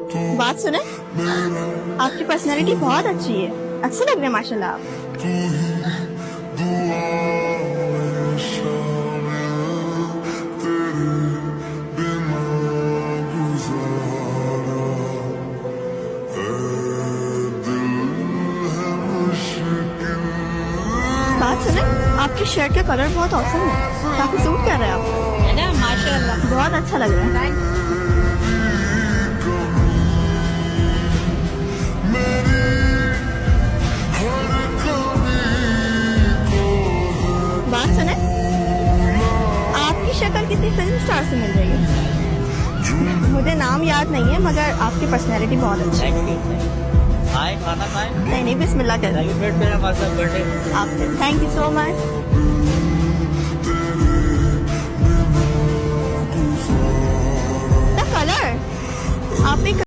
बात सुने, आपकी पर्सनालिटी बहुत अच्छी है, अच्छे लग रहे हैं माशाल्लाह आप। बात सुने, आपकी शर्ट का कलर बहुत औसम है, काफी सूट कर रहा है आपको, है ना, माशाल्लाह। बहुत अच्छा लग रहा है। बात सुने, आपकी शक्ल कितनी फिल्म स्टार से मिल रही है। मुझे नाम याद नहीं है मगर आपकी पर्सनैलिटी बहुत अच्छी है। आए खाना खाए, नहीं बिस्मिल्लाह कर सेलिब्रेट मेरा मतलब बर्थडे। आपसे। Thank you so much. Colour आपने